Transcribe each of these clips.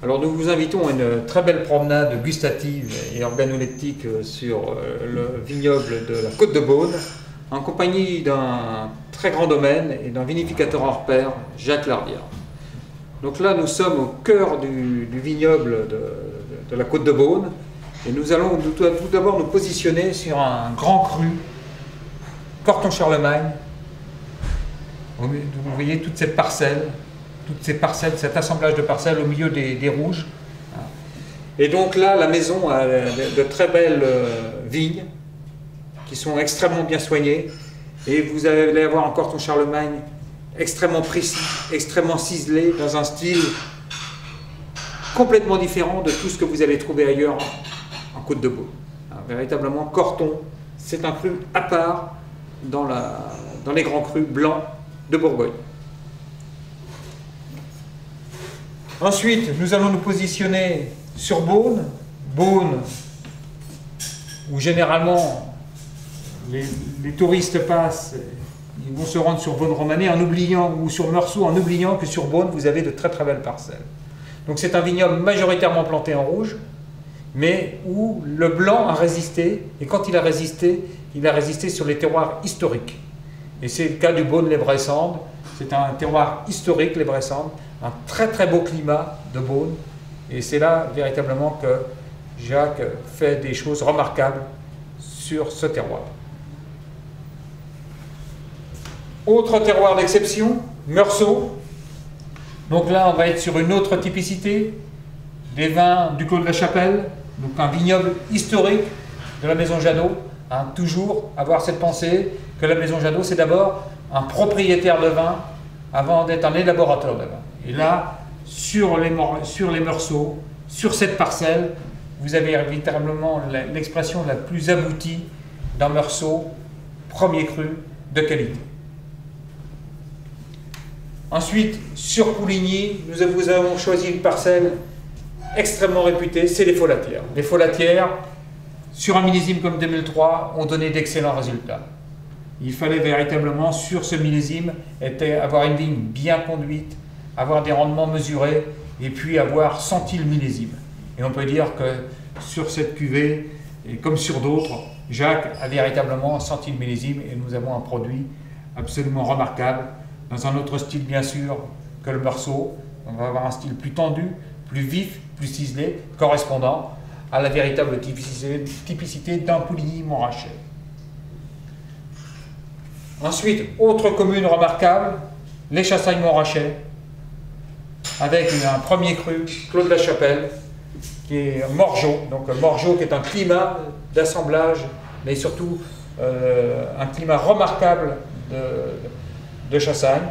Alors nous vous invitons à une très belle promenade gustative et organoleptique sur le vignoble de la Côte de Beaune, en compagnie d'un très grand domaine et d'un vinificateur hors pair, Jacques Lardiard. Donc là, nous sommes au cœur du vignoble de la Côte de Beaune, et nous allons tout d'abord nous positionner sur un grand cru, Corton-Charlemagne. Vous voyez toute cette parcelle, cet assemblage de parcelles au milieu des rouges. Et donc là, la maison a de très belles vignes qui sont extrêmement bien soignées. Et vous allez avoir un Corton-Charlemagne extrêmement précis, extrêmement ciselé, dans un style complètement différent de tout ce que vous allez trouver ailleurs en Côte de Beaune. Véritablement, Corton, c'est un cru à part dans les grands crus blancs de Bourgogne. Ensuite, nous allons nous positionner sur Beaune. Beaune, où généralement les touristes passent, ils vont se rendre sur Beaune-Romanée en oubliant, ou sur Meursault, en oubliant que sur Beaune, vous avez de très très belles parcelles. Donc c'est un vignoble majoritairement planté en rouge, mais où le blanc a résisté, et quand il a résisté sur les terroirs historiques. Et c'est le cas du Beaune-les-Bressandes. C'est un terroir historique, les Bressandes, un très très beau climat de Beaune, et c'est là véritablement que Jacques fait des choses remarquables sur ce terroir. Autre terroir d'exception, Meursault. Donc là, on va être sur une autre typicité, des vins du Clos de la Chapelle, donc un vignoble historique de la Maison Jadot. Toujours avoir cette pensée que la Maison Jadot, c'est d'abord un propriétaire de vin avant d'être un élaborateur de vin. Et là, sur les Meursault, sur cette parcelle, vous avez véritablement l'expression la plus aboutie d'un Meursault premier cru de qualité. Ensuite, sur Pouligny, nous avons choisi une parcelle extrêmement réputée, c'est les Folatières. Les Folatières, sur un millésime comme 2003, ont donné d'excellents résultats. Il fallait véritablement, sur ce millésime, avoir une vigne bien conduite, avoir des rendements mesurés, et puis avoir senti le millésime. Et on peut dire que sur cette cuvée, et comme sur d'autres, Jacques a véritablement senti le millésime, et nous avons un produit absolument remarquable, dans un autre style bien sûr que le Meursault. On va avoir un style plus tendu, plus vif, plus ciselé, correspondant à la véritable typicité d'un Pouligny-Montrachet. Ensuite, autre commune remarquable, les Chassagnes-Montrachet, avec un premier cru, Clos de la Chapelle, qui est Morgeau. Donc Morgeau qui est un climat d'assemblage, mais surtout un climat remarquable de Chassagne,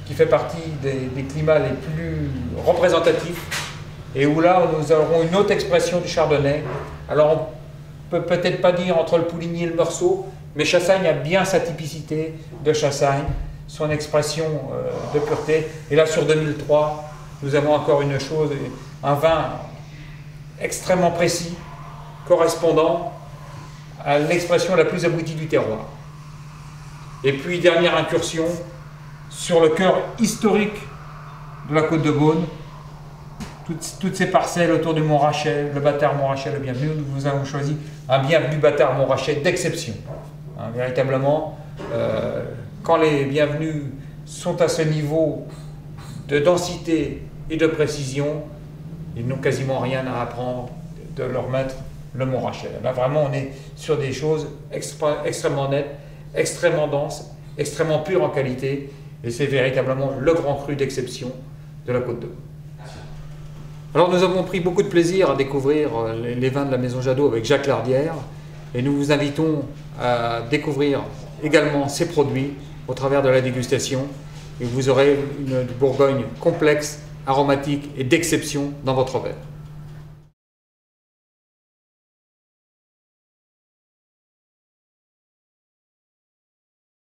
qui fait partie des climats les plus représentatifs, et où là nous aurons une autre expression du chardonnay. Alors on peut peut-être pas dire entre le Pouligny et le Meursault, mais Chassagne a bien sa typicité de Chassagne, son expression de pureté. Et là sur 2003, nous avons encore une chose, un vin extrêmement précis, correspondant à l'expression la plus aboutie du terroir. Et puis dernière incursion sur le cœur historique de la Côte de Beaune, toutes ces parcelles autour du Montrachet, le Bâtard Montrachet, le Bienvenu. Nous avons choisi un Bienvenu Bâtard Montrachet d'exception. Véritablement, quand les Bienvenus sont à ce niveau de densité et de précision, ils n'ont quasiment rien à apprendre de leur maître, le Montrachet. Là vraiment, on est sur des choses extrêmement nettes, extrêmement denses, extrêmement pures en qualité, et c'est véritablement le grand cru d'exception de la Côte de Beaune. Alors nous avons pris beaucoup de plaisir à découvrir les vins de la Maison Jadot avec Jacques Lardiard, et nous vous invitons à découvrir également ces produits au travers de la dégustation, et vous aurez une Bourgogne complexe, aromatique et d'exception dans votre verre.